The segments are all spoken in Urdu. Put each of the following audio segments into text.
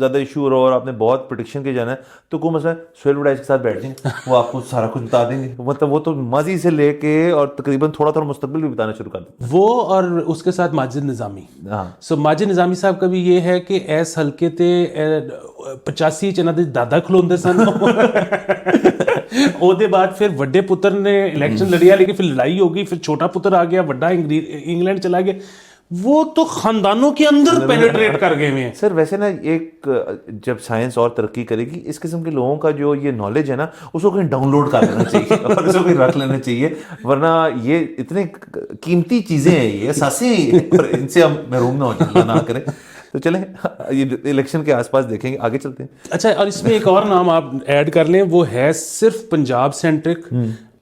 زیادہ ایشو ہو رہا اور آپ نے بہت پریڈکشن کے جانا ہے تو کوئی مسئلہ سہیل وڈائچ کے ساتھ بیٹھ جائیں, وہ آپ کو سارا کچھ بتا دیں گے. مطلب وہ تو ماضی سے لے کے اور تقریباً تھوڑا تھوڑا مستقبل بھی بتانا شروع کر دیتے وہ, اور اس کے ساتھ ماجد نظامی. ہاں سو ماجد نظامی صاحب کا بھی یہ ہے کہ ایس ہلکے تے 85 چنا دے دادا کھلوندے سن او دے بعد پھر وڈے پتر نے الیکشن لڑیا, لیکن پھر لڑائی ہو گئی, پھر چھوٹا پتر آ گیا, وڈا انگلینڈ چلا گیا. وہ تو خاندانوں کے اندر پینیٹریٹ کر گئے ہوئے ہیں. سر ویسے نا ایک جب سائنس اور ترقی کرے گی اس قسم کے لوگوں کا جو یہ نالج ہے نا اس کو کہیں ڈاؤن لوڈ کر لینا چاہیے اور اس کو کہیں رکھ لینا چاہیے, ورنہ یہ اتنے قیمتی چیزیں ہیں, یہ احساسیں ہیں, اور ان سے ہم محروم نہ ہو جائیں, اللہ نہ کرے. تو چلیں یہ الیکشن کے آس پاس دیکھیں گے, آگے چلتے ہیں. اچھا, اور اس میں ایک اور نام آپ ایڈ کر لیں, وہ ہے صرف پنجاب سینٹرک,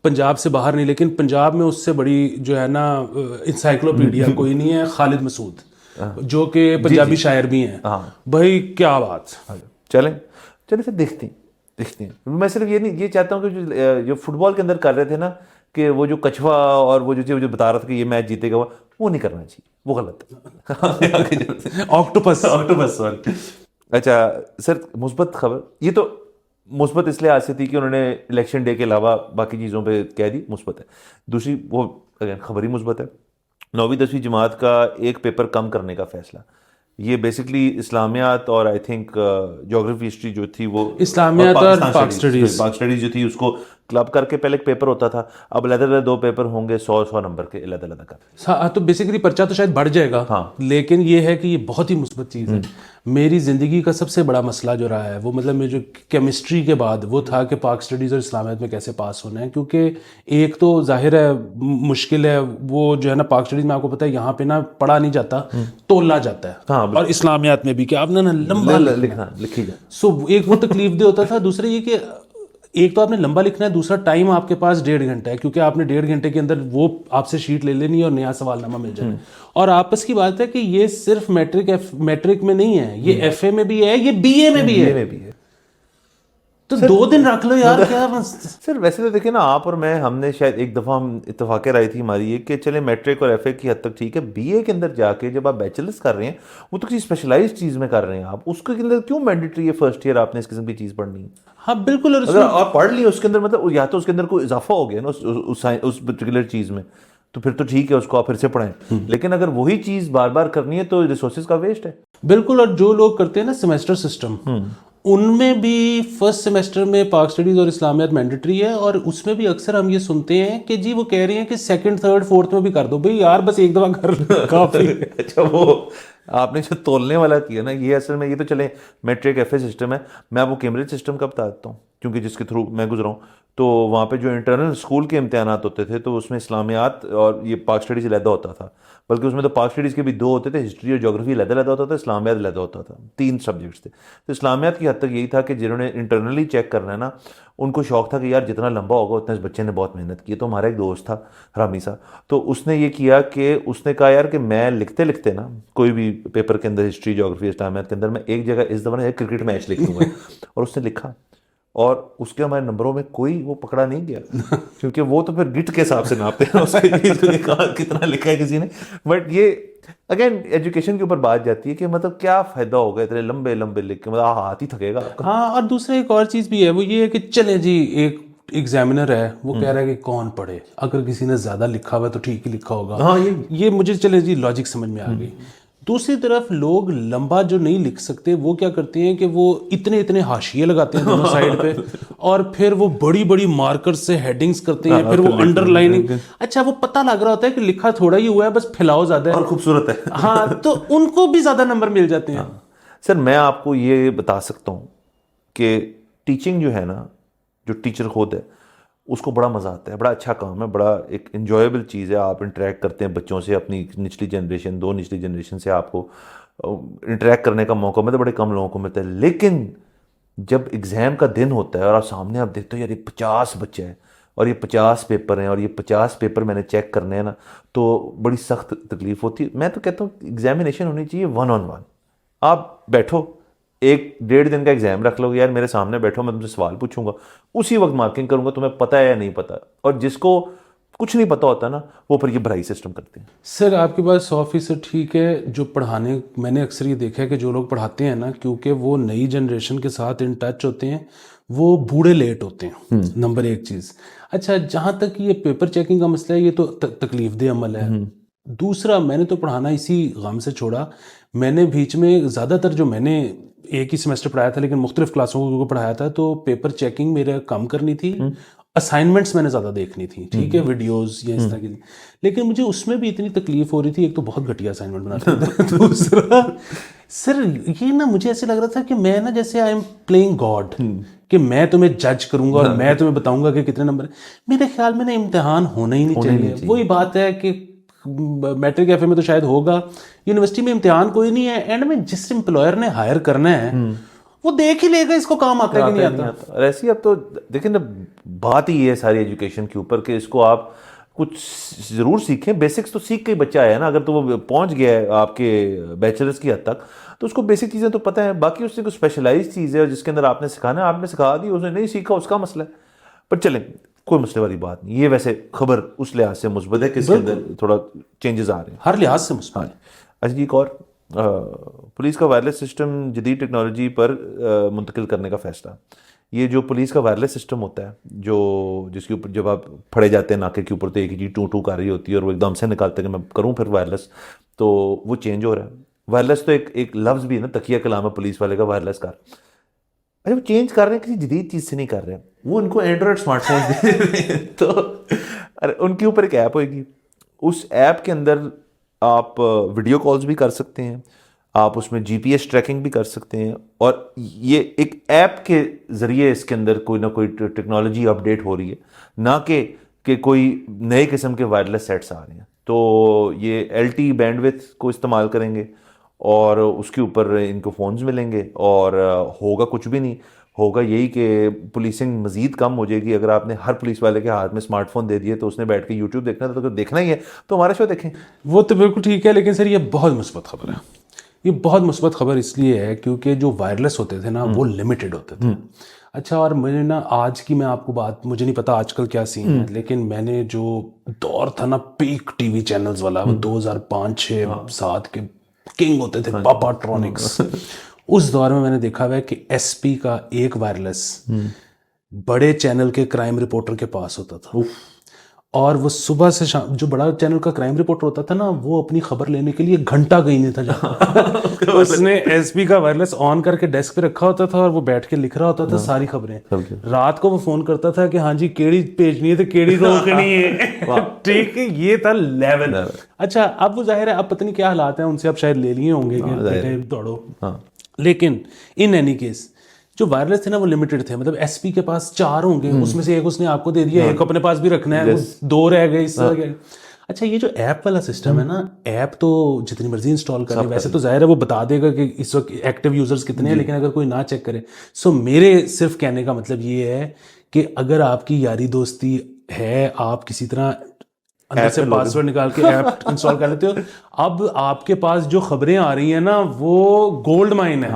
پنجاب سے باہر نہیں, لیکن پنجاب میں اس سے بڑی جو ہے نا انسائکلوپیڈیا کوئی نہیں ہے, خالد مسعود, جو کہ پنجابی شاعر بھی ہیں. بھائی کیا بات. چلیں پھر دیکھتے ہیں. میں صرف یہ نہیں یہ چاہتا ہوں کہ جو فٹ بال کے اندر کر رہے تھے نا کہ وہ جو کچھوا اور وہ جو بتا رہا تھا کہ یہ میچ جیتے گا, وہ نہیں کرنا چاہیے, وہ غلط ہے. آکٹوپس. اچھا سر, مثبت خبر, یہ تو مثبت اس لیے سے تھی کہ انہوں نے الیکشن ڈے کے علاوہ باقی چیزوں پہ کہہ دی, مثبت ہے. دوسری وہ خبر ہی مثبت ہے, 9ویں 10ویں جماعت کا ایک پیپر کم کرنے کا فیصلہ. یہ بیسکلی اسلامیات اور آئی تھنک جیوگرافی ہسٹری جو تھی وہ اسلامیات اور پاک اسٹڈیز جو تھی اس کو کلب کر کے پہلے ایک پیپر ہوتا تھا, اب علیحدہ علیحدہ 2 پیپر ہوں گے 100 نمبر کے علیحدہ علیحدہ کا. تو بیسیکلی پرچہ تو شاید بڑھ جائے گا, لیکن یہ ہے کہ یہ بہت ہی مثبت چیز ہے. میری زندگی کا سب سے بڑا مسئلہ جو رہا ہے وہ مطلب میں جو کیمسٹری کے بعد وہ تھا کہ پاک اسٹڈیز اور اسلامیات میں کیسے پاس ہونا ہے, کیونکہ ایک تو ظاہر ہے مشکل ہے, وہ جو ہے نا پاک اسٹڈیز میں آپ کو پتہ ہے یہاں پہ نا پڑھا نہیں جاتا, تولا جاتا ہے, اور اسلامیات میں بھی کہ آپ نے نا لمبا لکھی جائے. سو ایک وہ تکلیف دہ ہوتا تھا, دوسرا یہ کہ ایک تو آپ نے لمبا لکھنا ہے, دوسرا ٹائم آپ کے پاس 1.5 گھنٹہ ہے, کیونکہ آپ نے 1.5 گھنٹے کے اندر وہ آپ سے شیٹ لے لینی ہے اور نیا سوال نامہ مل جائے. اور آپس کی بات ہے کہ یہ صرف میٹرک میں نہیں ہے, یہ ایف اے میں بھی ہے, یہ بی اے میں بھی ہے. تو 2 دن رکھ لو یار, کیا سر. ویسے تو دیکھیں نا, آپ اور میں ہم نے شاید ایک دفعہ ہم اتفاق رائے تھی ہماری یہ کہ چلے میٹرک اور ایف اے کی حد تک ٹھیک ہے, بی اے کے اندر جا کے جب آپ بیچلرس کر رہے ہیں وہ تو کسی اسپیشلائز چیز میں کر رہے ہیں, آپ اس کے اندر کیوں مینڈیٹری ہے فرسٹ ایئر آپ نے اس قسم کی چیز پڑھنی ہے. ہاں بالکل, اور اگر آپ پڑھ لی اس کے اندر مطلب یا تو اس کے اندر کوئی اضافہ ہو گیا نا اس پرٹیکولر چیز میں, تو پھر تو ٹھیک ہے اس کو آپ پھر سے پڑھیں. لیکن اگر وہی چیز بار بار کرنی ہے تو ریسورسز کا ویسٹ ہے. بالکل. اور جو لوگ کرتے ہیں نا سیمیسٹر سسٹم, ان میں بھی فرسٹ سیمیسٹر میں پاک اسٹڈیز اور اسلامیات مینڈیٹری ہے, اور اس میں بھی اکثر ہم یہ سنتے ہیں کہ جی وہ کہہ رہے ہیں کہ 2nd 3rd 4th میں بھی کر دو. بھئی یار بس ایک دفعہ کر کافی. اچھا, وہ آپ نے جو تولنے والا کیا نا, یہ اصل میں یہ تو چلیں میٹرک ایف اے سسٹم ہے. میں آپ کو کیمبرج سسٹم کا بتا دیتا ہوں, کیونکہ جس کے تھرو میں گزرا ہوں. تو وہاں پہ جو انٹرنل اسکول کے امتحانات ہوتے تھے تو اس میں اسلامیات اور یہ پاک اسٹڈیز علیحدہ ہوتا تھا, بلکہ اس میں تو پاک اسٹڈیز کے بھی 2 ہوتے تھے, ہسٹری اور جیوگرافی علیحدہ ہوتا تھا, اسلامیات علیحدہ ہوتا تھا, 3 سبجیکٹس تھے. تو اسلامیات کی حد تک یہی تھا کہ جنہوں نے انٹرنلی چیک کرنا ہے نا, ان کو شوق تھا کہ یار جتنا لمبا ہوگا اتنا اس بچے نے بہت محنت کی. تو ہمارا ایک دوست تھا رامی صاحب, تو اس نے یہ کیا کہ اس نے کہا یار کہ میں لکھتے لکھتے نا کوئی بھی پیپر کے اندر ہسٹری جیوگرافی اسلامیات کے اندر میں ایک جگہ اس دفعہ ایک کرکٹ میچ لکھ دوں گا. اور اس نے لکھا, اور اس کے ہمارے نمبروں میں کوئی وہ پکڑا نہیں گیا, کیونکہ وہ تو پھر گٹ کے حساب سے ناپتے ہیں اس کے کتنا لکھا ہے کسی نے. بٹ یہ اگین ایجوکیشن کے اوپر بات جاتی ہے کہ مطلب کیا فائدہ ہوگا اتنے لمبے لمبے لکھ کے, مطلب ہاتھ ہی تھکے گا. ہاں, اور دوسرا ایک اور چیز بھی ہے, وہ یہ ہے کہ چلے جی ایک ایگزامینر ہے وہ کہہ رہا ہے کہ کون پڑھے, اگر کسی نے زیادہ لکھا ہوا تو ٹھیک ہی لکھا ہوگا. ہاں, یہ مجھے چلے جی لاجک سمجھ میں آ گئی. دوسری طرف لوگ لمبا جو نہیں لکھ سکتے وہ کیا کرتے ہیں کہ وہ اتنے حاشیے لگاتے ہیں دونوں سائڈ پہ, اور پھر وہ بڑی بڑی مارکر سے ہیڈنگز کرتے ہیں, پھر وہ انڈر لائننگ. اچھا, وہ پتہ لگ رہا ہوتا ہے کہ لکھا تھوڑا ہی ہوا ہے, بس پھیلاؤ زیادہ ہے اور خوبصورت ہے. ہاں, تو ان کو بھی زیادہ نمبر مل جاتے ہیں. سر میں آپ کو یہ بتا سکتا ہوں کہ ٹیچنگ جو ہے نا, جو ٹیچر خود ہے اس کو بڑا مزہ آتا ہے, بڑا اچھا کام ہے, بڑا ایک انجوائبل چیز ہے. آپ انٹریکٹ کرتے ہیں بچوں سے, اپنی نچلی جنریشن 2 نچلی جنریشن سے آپ کو انٹریکٹ کرنے کا موقع ملتا ہے, بڑے کم لوگوں کو ملتا ہے. لیکن جب ایگزام کا دن ہوتا ہے اور آپ سامنے آپ دیکھتے ہو یار یہ 50 بچے ہیں اور یہ 50 پیپر ہیں اور یہ 50 پیپر میں نے چیک کرنے ہیں نا, تو بڑی سخت تکلیف ہوتی ہے. میں تو کہتا ہوں ایگزامینیشن ہونی چاہیے 1-on-1. آپ بیٹھو, 1-1.5 دن کا ایگزام رکھ لو, یار میرے سامنے بیٹھو, میں تم سے سوال پوچھوں گا, اسی وقت مارکنگ کروں گا, تمہیں پتہ ہے یا نہیں پتہ. اور جس کو کچھ نہیں پتا ہوتا نا, وہ پھر یہ بھرائی سسٹم کرتے ہیں. سر آپ کے پاس 100% ٹھیک ہے. جو پڑھانے, میں نے اکثر یہ دیکھا ہے کہ جو لوگ پڑھاتے ہیں نا, کیونکہ وہ نئی جنریشن کے ساتھ ان ٹچ ہوتے ہیں, وہ بوڑھے لیٹ ہوتے ہیں, نمبر ایک چیز. اچھا, جہاں تک یہ پیپر چیکنگ کا مسئلہ ہے, یہ تو تکلیف دہ عمل ہے. دوسرا, میں نے تو پڑھانا اسی غم سے چھوڑا. میں نے بیچ میں زیادہ تر جو میں نے ایک ہی سیمسٹر پڑھایا تھا لیکن مختلف کلاسوں کو پڑھایا تھا, تو پیپر چیکنگ میرا کم کرنی تھی, اسائنمنٹس میں نے زیادہ دیکھنی تھی, ٹھیک ہے, ویڈیوز یا اس طرح کی. لیکن مجھے اس میں بھی اتنی تکلیف ہو رہی تھی, ایک تو بہت گھٹیا اسائنمنٹ بناتے تھے, دوسرا سر یہ نا مجھے ایسے لگ رہا تھا کہ میں نا جیسے آئی ایم پلینگ گاڈ, کہ میں تمہیں جج کروں گا اور میں تمہیں بتاؤں گا کہ کتنے نمبر. میرے خیال میں نا امتحان ہونا ہی نہیں چاہیے. وہی بات ہے کہ میٹرک کیفے میں تو شاید ہوگا, یونیورسٹی میں امتحان کوئی نہیں ہے. اینڈ میں جس امپلائر نے ہائر کرنا ہے وہ دیکھ ہی لے گا اس کو کام آتا ہے کہ نہیں آتا. اور ایسے ہی اب تو دیکھیں نا, بات ہی ہے ساری ایجوکیشن کے اوپر کہ اس کو آپ کچھ ضرور سیکھیں. بیسکس تو سیکھ کے ہی بچہ ہے نا, اگر تو وہ پہنچ گیا ہے آپ کے بیچلرس کی حد تک تو اس کو بیسک چیزیں تو پتہ ہیں. باقی اس سے کوئی اسپیشلائز چیز ہے جس کے اندر آپ نے سکھانا ہے, آپ نے سکھا دی, اس نے نہیں سیکھا اس کا مسئلہ ہے. پر چلیں, کوئی مسئلے والی بات نہیں. یہ ویسے خبر اس لحاظ سے مثبت ہے کہ اس کے اندر تھوڑا چینجز آ رہے ہیں, ہر لحاظ سے مثبت. اچھا جی, ایک اور, پولیس کا وائرلیس سسٹم جدید ٹیکنالوجی پر منتقل کرنے کا فیصلہ. یہ جو پولیس کا وائرلیس سسٹم ہوتا ہے, جو جس کے اوپر جب آپ پھڑے جاتے ہیں ناکے کے اوپر تو ایک ہی چیز ٹو ٹو کر رہی ہوتی ہے اور وہ ایک دم سے نکالتے ہیں کہ میں کروں پھر وائرلیس, تو وہ چینج ہو رہا ہے. وائرلیس تو ایک لفظ بھی ہے نا, تکیہ کلام ہے پولیس والے کا, وائرلیس کار. اچھا, وہ چینج کر رہے ہیں کسی جدید چیز سے نہیں کر رہے ہیں, وہ ان کو اینڈرائڈ اسمارٹ فون دے رہے ہیں. تو ان کے اوپر ایک ایپ ہوئے گی, اس ایپ کے اندر آپ ویڈیو کالز بھی کر سکتے ہیں, آپ اس میں جی پی ایس ٹریکنگ بھی کر سکتے ہیں, اور یہ ایک ایپ کے ذریعے اس کے اندر کوئی نہ کوئی ٹیکنالوجی اپڈیٹ ہو رہی ہے, نہ کہ کوئی نئے قسم کے وائرلیس سیٹس آ رہے ہیں. تو یہ ایل ٹی بینڈ وتھ کو استعمال کریں گے اور اس کے اوپر ان کو فونز ملیں گے, اور ہوگا کچھ بھی نہیں, ہوگا یہی کہ پولیسنگ مزید کم ہو جائے گی. اگر آپ نے ہر پولیس والے کے ہاتھ میں اسمارٹ فون دے دیے تو اس نے بیٹھ کے یوٹیوب دیکھنا تھا, تو اگر دیکھنا ہی ہے تو ہمارا شو دیکھیں. وہ تو بالکل ٹھیک ہے, لیکن سر یہ بہت مثبت خبر ہے. یہ بہت مثبت خبر اس لیے ہے کیونکہ جو وائرلیس ہوتے تھے نا وہ لمیٹڈ ہوتے تھے. اچھا, اور مجھے نا آج کی, میں آپ کو بات, مجھے نہیں پتا آج کل کیا سین ہے, لیکن میں نے جو دور تھا نا پیک ٹی وی چینلز والا, 2005-6-7 کے کنگ ہوتے تھے, پاپا ٹرونکس, اس دور میں نے دیکھا ہوا ہے کہ ایس پی کا ایک وائرلیس بڑے چینل کے کرائم رپورٹر کے پاس ہوتا تھا, اور وہ صبح سے شام, جو بڑا چینل کا کرائم رپورٹر ہوتا تھا نا, وہ اپنی خبر لینے کے لیے گھنٹہ کہیں نہیں تھا جاتا. اس نے ایس پی کا وائرلیس آن کر کے ڈیسک پہ رکھا ہوتا تھا اور وہ بیٹھ کے لکھ رہا ہوتا تھا ساری خبریں. رات کو وہ فون کرتا تھا کہ ہاں جی کیڑی بھیجنی ہے تو کیڑی روکنی ہے. ٹھیک ہے, یہ تھا لیول. اچھا, اب وہ ظاہر ہے اب پتہ نہیں کیا حالات ہیں, ان سے اب شاید لے لیے ہوں گے کہ دوڑو. لیکن ان اینی کیس جو وائرلیس تھے نا وہ لمیٹڈ تھے. مطلب ایس پی کے پاس 4 ہوں گے, اس میں سے ایک اس نے آپ کو دے دیا, ایک اپنے پاس بھی رکھنا ہے, 2 رہ گئے اس طرح کے. اچھا, یہ جو ایپ والا سسٹم ہے نا, ایپ تو جتنی مرضی انسٹال کریں, ویسے تو ظاہر ہے وہ بتا دے گا کہ اس وقت ایکٹیو یوزرز کتنے ہیں, لیکن اگر کوئی نہ چیک کرے. سو میرے صرف کہنے کا مطلب یہ ہے کہ اگر آپ کی یاری دوستی ہے, آپ کسی طرح اندر سے پاسورڈ نکال کے ایپ انسٹال کر لیتے ہو, اب آپ کے پاس جو خبریں آ رہی ہیں نا وہ گولڈ مائن ہے.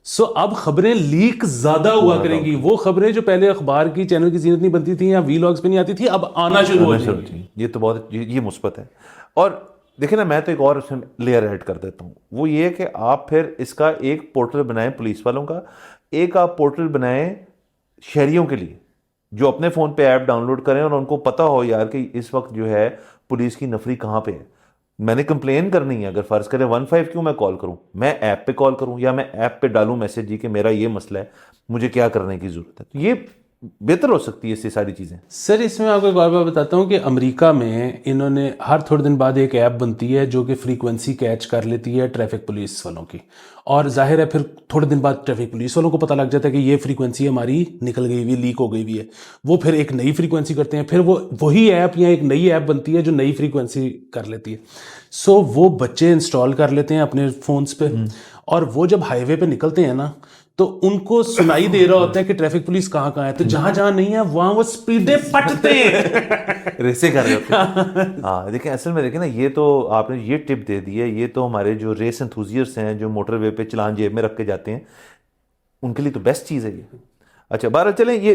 سو اب خبریں لیک زیادہ ہوا کریں گی. وہ خبریں جو پہلے اخبار کی چینل کی زینت نہیں بنتی تھیں یا وی لاگز پہ نہیں آتی تھی, اب آنا شروع ہو جائیں گی. یہ تو بہت, یہ مثبت ہے. اور دیکھیں نا, میں تو ایک اور اس میں لیئر ایڈ کر دیتا ہوں, وہ یہ کہ آپ پھر اس کا ایک پورٹل بنائیں پولیس والوں کا, ایک آپ پورٹل بنائیں شہریوں کے لیے جو اپنے فون پہ ایپ ڈاؤن لوڈ کریں اور ان کو پتہ ہو یار کہ اس وقت جو ہے پولیس کی نفری کہاں پہ ہے. میں نے کمپلین کرنی ہے, اگر فرض کریں 15 کیوں میں کال کروں, میں ایپ پہ کال کروں یا میں ایپ پہ ڈالوں میسج جی کہ میرا یہ مسئلہ ہے, مجھے کیا کرنے کی ضرورت ہے. تو یہ بہتر ہو سکتی ہے اس سے ساری چیزیں. سر اس میں آپ کو ایک اور بات بتاتا ہوں کہ امریکہ میں انہوں نے ہر تھوڑے دن بعد ایک ایپ بنتی ہے جو کہ فریکوینسی کیچ کر لیتی ہے ٹریفک پولیس والوں کی, اور ظاہر ہے پھر تھوڑے دن بعد ٹریفک پولیس والوں کو پتہ لگ جاتا ہے کہ یہ فریکوینسی ہماری نکل گئی ہوئی, لیک ہو گئی ہوئی ہے. وہ پھر ایک نئی فریکوینسی کرتے ہیں, پھر وہی ایپ یا ایک نئی ایپ بنتی ہے جو نئی فریکوینسی کر لیتی ہے. سو وہ بچے انسٹال کر لیتے ہیں اپنے فونز پہ, اور وہ جب ہائی وے پہ نکلتے ہیں نا تو ان کو سنائی دے رہا ہوتا ہے کہ ٹریفک پولیس کہاں کہاں ہے, تو جہاں جہاں نہیں ہے وہاں وہ سپیڈیں پٹتے ہیں, ریسیں کر رہے ہوتے ہیں. ہاں دیکھیں, اصل میں دیکھیں نا, یہ تو آپ نے یہ ٹپ دے دی ہے, یہ تو ہمارے جو ریس انتھوزیسٹ ہیں جو موٹر وے پہ چلان جیب میں رکھ کے جاتے ہیں, ان کے لیے تو بیسٹ چیز ہے یہ. اچھا, بہرحال چلیں, یہ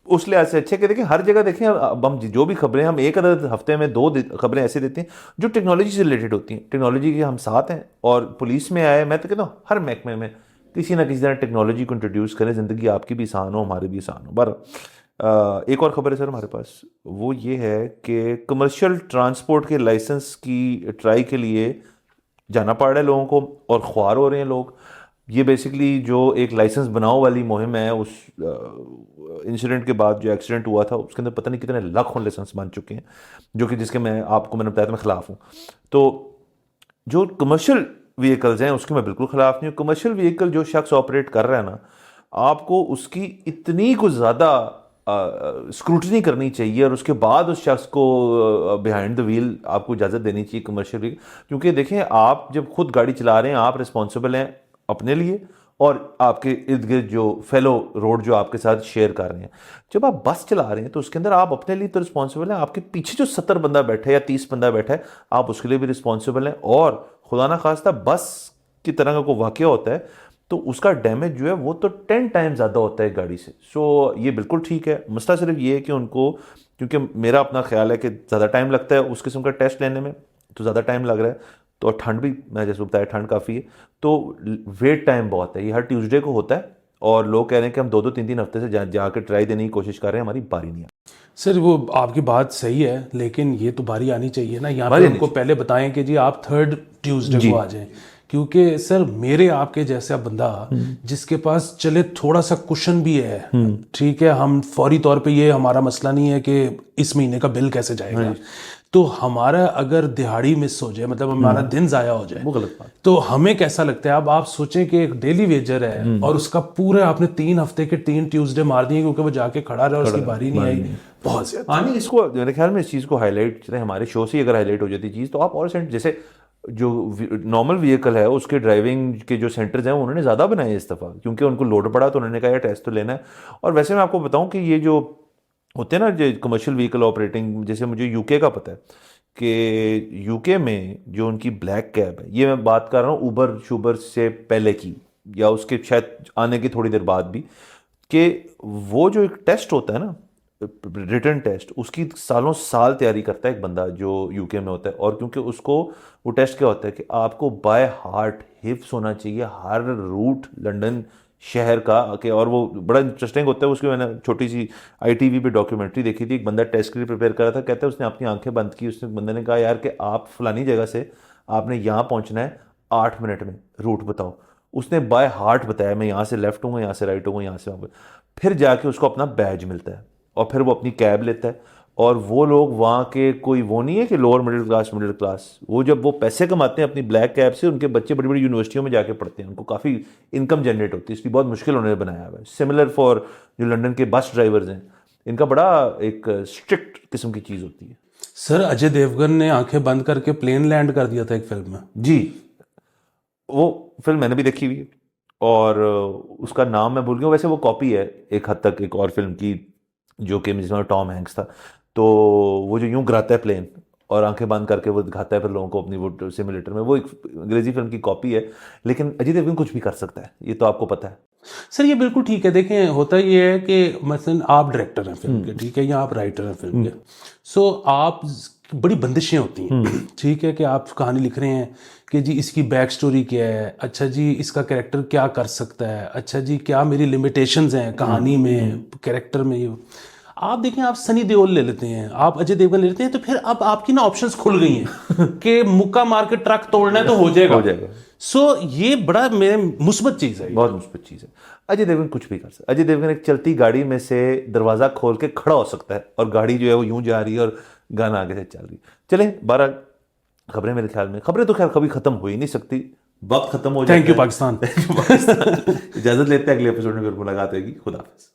اس لحاظ سے اچھے کہ دیکھیں ہر جگہ دیکھیں اب ہم جو بھی خبریں ہم ایک عدد ہفتے میں 2 خبریں ایسے دیتے ہیں جو ٹیکنالوجی سے ریلیٹڈ ہوتی ہیں. ٹیکنالوجی کے ہم ساتھ ہیں, اور پولیس میں آئے, میں تو کہتا ہوں ہر محکمے میں کسی نہ کسی طرح ٹیکنالوجی کو انٹروڈیوس کریں, زندگی آپ کی بھی آسان ہو, ہماری بھی آسان ہو. بہرحال ایک اور خبر ہے سر ہمارے پاس, وہ یہ ہے کہ کمرشل ٹرانسپورٹ کے لائسنس کی ٹرائی کے لیے جانا پڑ رہا ہے لوگوں کو, اور خوار ہو رہے ہیں لوگ. یہ بیسکلی جو ایک لائسنس بناؤ والی مہم ہے, اس انسیڈنٹ کے بعد جو ایکسیڈنٹ ہوا تھا اس کے اندر پتہ نہیں کتنے لاکھوں لائسنس بن چکے ہیں, جو کہ جس کے میں آپ کو میں نے بتایا تھا میں خلاف ہوں. تو جو کمرشل وہیکلز ہیں اس کے میں بالکل خلاف نہیں ہوں. کمرشل وہیکل جو شخص آپریٹ کر رہا ہے نا, آپ کو اس کی اتنی کچھ زیادہ اسکروٹنی کرنی چاہیے, اور اس کے بعد اس شخص کو بیہائنڈ دا ویل آپ کو اجازت دینی چاہیے کمرشل وہیکل. کیونکہ دیکھیں آپ جب خود گاڑی چلا رہے ہیں آپ رسپانسبل ہیں اپنے لیے اور آپ کے ارد گرد جو فیلو روڈ جو آپ کے ساتھ شیئر کر رہے ہیں. جب آپ بس چلا رہے ہیں تو اس کے اندر آپ اپنے لیے تو رسپانسبل ہیں, آپ کے پیچھے جو 70 بندہ بیٹھا ہے یا 30 بندہ بیٹھا ہے آپ اس کے لیے بھی رسپانسبل ہیں. اور خدا نہ خواستہ بس کی طرح کا کوئی واقعہ ہوتا ہے تو اس کا ڈیمیج جو ہے وہ تو 10 ٹائم زیادہ ہوتا ہے گاڑی سے. سو یہ بالکل ٹھیک ہے. مسئلہ صرف یہ ہے کہ ان کو, کیونکہ میرا اپنا خیال ہے کہ زیادہ ٹائم لگتا ہے اس قسم کا ٹیسٹ لینے میں, تو زیادہ ٹائم لگ رہا ہے, تو ٹھنڈ بھی میں جیسے بتایا ٹھنڈ کافی ہے, تو ویٹ ٹائم بہت ہے. یہ ہر ٹیوزڈے کو ہوتا ہے, اور لوگ کہہ رہے ہیں کہ ہم 2 3 ہفتے سے جا کے ٹرائی دینے کی کوشش کر رہے ہیں, ہماری باری نہیں آئی. سر وہ آپ کی بات صحیح ہے, لیکن یہ تو باری آنی چاہیے نا. یہاں پہ ان کو پہلے بتائیں کہ جی آپ 3rd ٹیوزڈے کو آ جائیں, کیونکہ سر میرے آپ کے جیسا بندہ جس کے پاس چلے تھوڑا سا کشن بھی ہے, ٹھیک ہے, ہم فوری طور پہ یہ ہمارا مسئلہ نہیں ہے کہ اس مہینے کا بل کیسے جائے گا, تو ہمارا اگر دہاڑی مس ہو جائے, مطلب ہمارا دن ضائع ہو جائے, وہ غلط بات, تو ہمیں کیسا لگتا ہے. اب آپ سوچیں کہ ایک ڈیلی ویجر ہے اور اس کا پورے آپ نے 3 ہفتے کے 3 ٹیوزڈے مار دیے کیونکہ وہ جا کے کھڑا رہا, اس کی باری نہیں آئی. بہت زیادہ. ہاں نہیں, اس کو میرے خیال میں اس چیز کو ہائی لائٹ, ہمارے شو سے اگر ہائی لائٹ ہو جاتی چیز تو آپ اور جیسے جو نارمل وہیکل ہے اس کے ڈرائیونگ کے جو سینٹرز ہیں انہوں نے زیادہ بنائے اس دفعہ, کیونکہ ان کو لوڈ پڑا تو انہوں نے کہا یہ ٹیسٹ تو لینا ہے. اور ویسے میں آپ کو بتاؤں کہ یہ جو ہوتے ہیں نا جو کمرشل وہیکل آپریٹنگ, جیسے مجھے یو کے کا پتہ ہے کہ یو کے میں جو ان کی بلیک کیب ہے, یہ میں بات کر رہا ہوں اوبر شوبر سے پہلے کی یا اس کے شاید آنے کی تھوڑی دیر بعد بھی, کہ وہ جو ایک ٹیسٹ ہوتا ہے نا ریٹن ٹیسٹ, اس کی سالوں سال تیاری کرتا ہے ایک بندہ جو یو کے میں ہوتا ہے. اور کیونکہ اس کو وہ ٹیسٹ کیا ہوتا ہے کہ آپ کو بائی ہارٹ حفظ ہونا چاہیے ہر روٹ لنڈن شہر کا, کہ اور وہ بڑا انٹرسٹنگ ہوتا ہے. اس کی میں نے چھوٹی سی آئی ٹی وی پہ ڈاکیومنٹری دیکھی تھی, ایک بندہ ٹیسٹ کے لیے پریپیئر کر رہا تھا, کہتا ہے اس نے اپنی آنکھیں بند کی, اس نے بندے نے کہا یار کہ آپ فلانی جگہ سے آپ نے یہاں پہنچنا ہے 8 منٹ میں, روٹ بتاؤ. اس نے بائی ہارٹ بتایا میں یہاں سے لیفٹ ہوں گا, یہاں سے رائٹ ہوں گا, یہاں سے پھر جا کے اس کو اپنا بیج ملتا ہے اور پھر وہ اپنی کیب لیتا ہے. اور وہ لوگ وہاں کے کوئی وہ نہیں ہے کہ لوور مڈل کلاس, وہ جب وہ پیسے کماتے ہیں اپنی بلیک کیب سے, ان کے بچے بڑی بڑی یونیورسٹیوں میں جا کے پڑھتے ہیں, ان کو کافی انکم جنریٹ ہوتی ہے, اس کی بہت مشکل انہوں نے بنایا ہوا ہے. سملر فار جو لنڈن کے بس ڈرائیورز ہیں, ان کا بڑا ایک اسٹرکٹ قسم کی چیز ہوتی ہے. سر اجے دیوگن نے آنکھیں بند کر کے پلین لینڈ کر دیا تھا ایک فلم میں. جی وہ فلم میں نے بھی دیکھی ہوئی ہے, اور اس کا نام میں بھول گیا, ویسے وہ کاپی ہے ایک حد تک ایک اور فلم کی جو کہ جس میں ٹام ہینکس تھا. تو وہ جو یوں گراتا ہے پلین اور آنکھیں بند کر کے وہ دکھاتا ہے پھر لوگوں کو اپنی وہ سیمولیٹر میں, وہ ایک انگریزی فلم کی کاپی ہے. لیکن اجے دیوگن کچھ بھی کر سکتا ہے, یہ تو آپ کو پتہ ہے. سر یہ بالکل ٹھیک ہے. دیکھیں ہوتا یہ ہے کہ مثلا آپ ڈائریکٹر ہیں فلم کے, ٹھیک ہے, یا آپ رائٹر ہیں فلم کے, سو آپ بڑی بندشیں ہوتی ہیں, ٹھیک ہے, کہ آپ کہانی لکھ رہے ہیں کہ جی اس کی بیک سٹوری کیا ہے, اچھا جی اس کا کریکٹر کیا کر سکتا ہے, اچھا جی کیا میری لمیٹیشنز ہیں کہانی میں, کریکٹر میں. آپ دیکھیں آپ سنی دیول لے لیتے ہیں, آپ اجے دیوگن لے لیتے ہیں, تو پھر اب آپ کی نا آپشنز کھل گئی ہیں کہ مکہ مار کے ٹرک توڑنا ہے تو ہو جائے گا. سو یہ بڑا میرے مثبت چیز ہے, بہت مثبت چیز ہے. اجے دیوگن کچھ بھی کر سکتا ہے. اجے دیوگن ایک چلتی گاڑی میں سے دروازہ کھول کے کھڑا ہو سکتا ہے, اور گاڑی جو ہے وہ یوں جا رہی ہے اور گانا آگے سے چل رہی ہے. چلیں 12 خبریں, میرے خیال میں خبریں تو خیر کبھی ختم ہو ہی نہیں سکتی, وقت ختم ہو جاتا ہے. Thank you Pakistan. اجازت لیتے ہیں, اگلے ایپیسوڈ میں پھر ملاقات ہوگی. خدا حافظ.